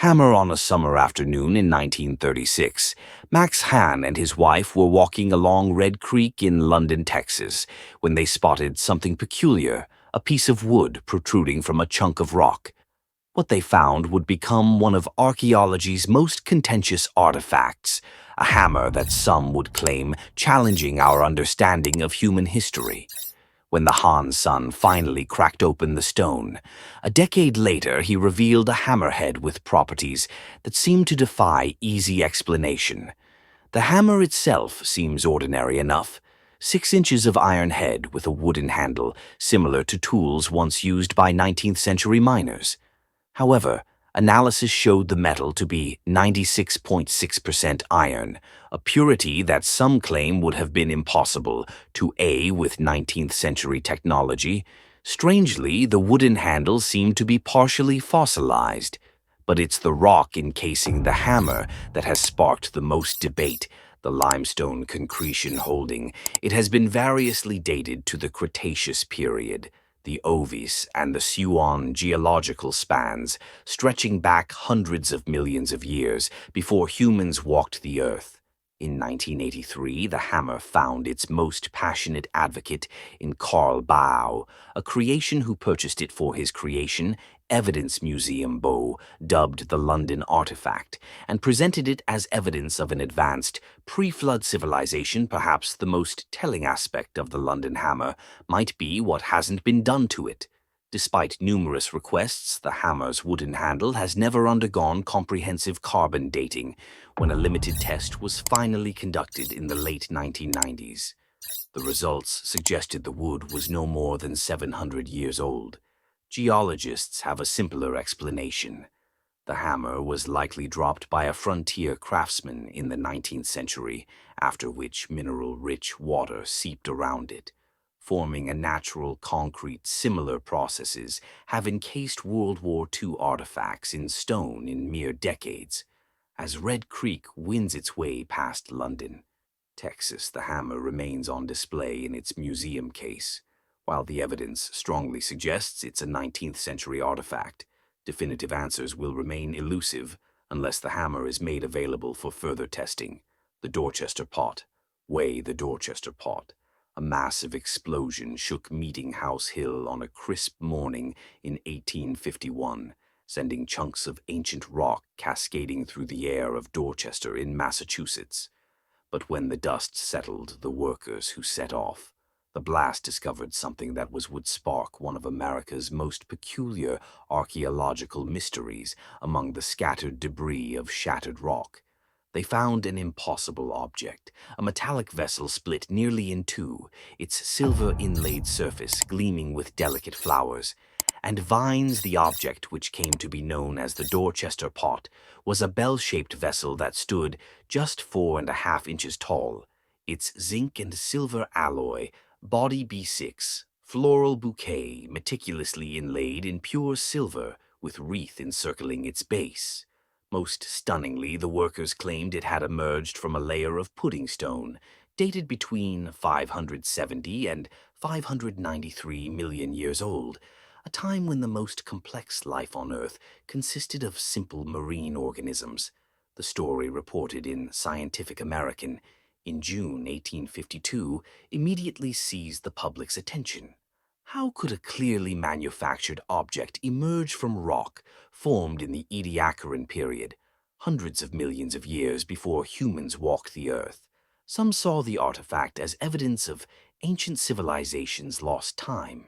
Hammer on a summer afternoon in 1936, Max Hahn and his wife were walking along Red Creek in London, Texas, when they spotted something peculiar, a piece of wood protruding from a chunk of rock. What they found would become one of archaeology's most contentious artifacts, a hammer that some would claim challenging our understanding of human history. When the Han's son finally cracked open the stone, a decade later he revealed a hammerhead with properties that seemed to defy easy explanation. The hammer itself seems ordinary enough. 6 inches of iron head with a wooden handle, similar to tools once used by 19th century miners. However, analysis showed the metal to be 96.6% iron, a purity that some claim would have been impossible to A with 19th century technology. Strangely, the wooden handle seemed to be partially fossilized, but it's the rock encasing the hammer that has sparked the most debate. The limestone concretion holding it has been variously dated to the Cretaceous period, the Ovis and the Suan geological spans, stretching back hundreds of millions of years before humans walked the earth. In 1983, the hammer found its most passionate advocate in Carl Baugh, a creation who purchased it for his creation, Evidence Museum Bow, dubbed the London Artifact, and presented it as evidence of an advanced, pre-flood civilization. Perhaps the most telling aspect of the London hammer might be what hasn't been done to it. Despite numerous requests, the hammer's wooden handle has never undergone comprehensive carbon dating. When a limited test was finally conducted in the late 1990s, the results suggested the wood was no more than 700 years old. Geologists have a simpler explanation. The hammer was likely dropped by a frontier craftsman in the 19th century, after which mineral-rich water seeped around it, forming a natural concrete. Similar processes have encased World War II artifacts in stone in mere decades. As Red Creek wins its way past London, Texas, the hammer remains on display in its museum case. While the evidence strongly suggests it's a 19th century artifact, definitive answers will remain elusive unless the hammer is made available for further testing. The Dorchester Pot. Weigh the Dorchester Pot. A massive explosion shook Meeting House Hill on a crisp morning in 1851, sending chunks of ancient rock cascading through the air of Dorchester in Massachusetts. But when the dust settled, the workers who set off, the blast discovered something that would spark one of America's most peculiar archaeological mysteries among the scattered debris of shattered rock. They found an impossible object, a metallic vessel split nearly in two, its silver-inlaid surface gleaming with delicate flowers and vines. The object, which came to be known as the Dorchester Pot, was a bell-shaped vessel that stood just 4.5 inches tall. Its zinc and silver alloy, body B6, floral bouquet meticulously inlaid in pure silver with wreath encircling its base. Most stunningly, the workers claimed it had emerged from a layer of pudding stone, dated between 570 and 593 million years old, a time when the most complex life on Earth consisted of simple marine organisms. The story, reported in Scientific American in June 1852, immediately seized the public's attention. How could a clearly manufactured object emerge from rock formed in the Ediacaran period, hundreds of millions of years before humans walked the earth? Some saw the artifact as evidence of ancient civilization's lost time.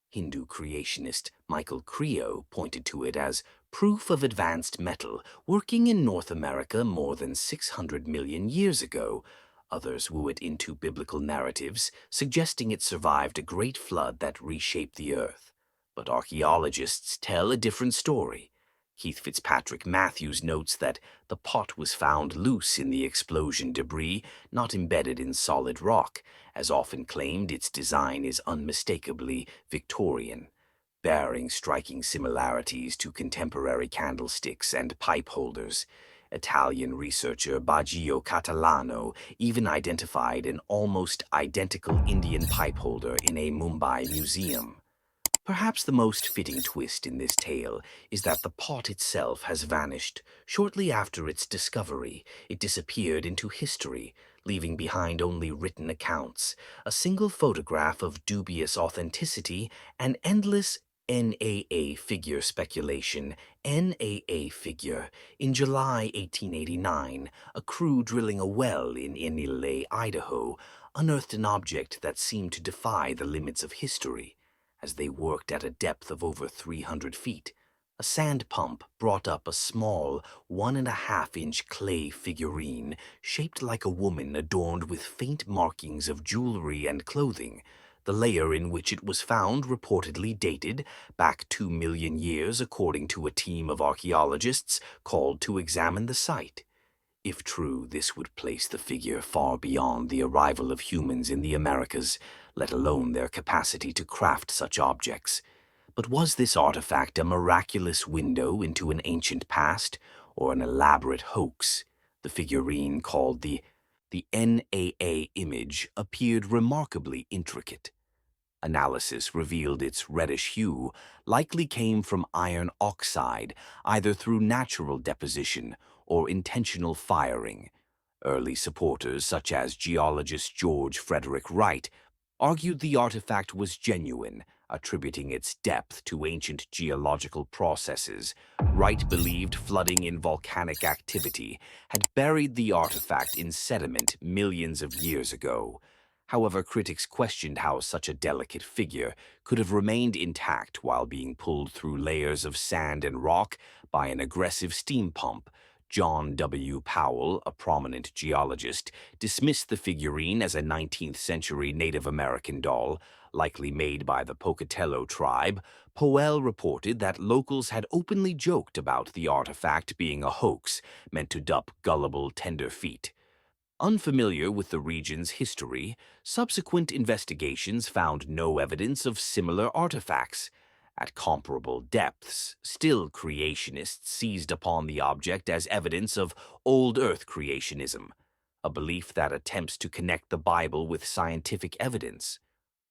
Hindu creationist Michael Creo pointed to it as proof of advanced metal working in North America more than 600 million years ago. Others woo it into biblical narratives, suggesting it survived a great flood that reshaped the earth. But archaeologists tell a different story. Keith Fitzpatrick Matthews notes that the pot was found loose in the explosion debris, not embedded in solid rock. As often claimed, its design is unmistakably Victorian, bearing striking similarities to contemporary candlesticks and pipe holders. Italian researcher Baggio Catalano even identified an almost identical Indian pipe holder in a Mumbai museum. Perhaps the most fitting twist in this tale is that the pot itself has vanished. Shortly after its discovery, it disappeared into history, leaving behind only written accounts, a single photograph of dubious authenticity, and endless NAA figure speculation. NAA figure. In July 1889, a crew drilling a well in Inile, Idaho, unearthed an object that seemed to defy the limits of history. As they worked at a depth of over 300 feet, a sand pump brought up a small 1.5-inch clay figurine shaped like a woman adorned with faint markings of jewelry and clothing. The layer in which it was found reportedly dated back 2 million years, according to a team of archaeologists called to examine the site. If true, this would place the figure far beyond the arrival of humans in the Americas, let alone their capacity to craft such objects. But was this artifact a miraculous window into an ancient past, or an elaborate hoax? The figurine called the NAA image appeared remarkably intricate. Analysis revealed its reddish hue likely came from iron oxide, either through natural deposition or intentional firing. Early supporters, such as geologist George Frederick Wright, argued the artifact was genuine, attributing its depth to ancient geological processes. Wright believed flooding in volcanic activity had buried the artifact in sediment millions of years ago. However, critics questioned how such a delicate figure could have remained intact while being pulled through layers of sand and rock by an aggressive steam pump. John W. Powell, a prominent geologist, dismissed the figurine as a 19th-century Native American doll, likely made by the Pocatello tribe. Powell reported that locals had openly joked about the artifact being a hoax meant to dupe gullible tenderfeet. Unfamiliar with the region's history, subsequent investigations found no evidence of similar artifacts. At comparable depths, still creationists seized upon the object as evidence of old Earth creationism, a belief that attempts to connect the Bible with scientific evidence.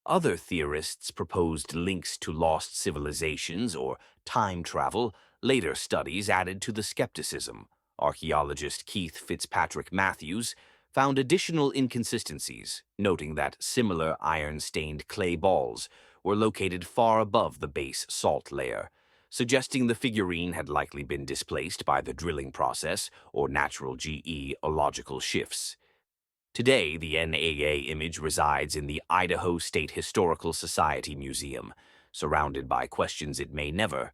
Other theorists proposed links to lost civilizations or time travel. Later studies added to the skepticism. Archaeologist Keith Fitzpatrick Matthews found additional inconsistencies, noting that similar iron-stained clay balls were located far above the base salt layer, suggesting the figurine had likely been displaced by the drilling process or natural geological shifts. Today, the NAA image resides in the Idaho State Historical Society Museum, surrounded by questions it may never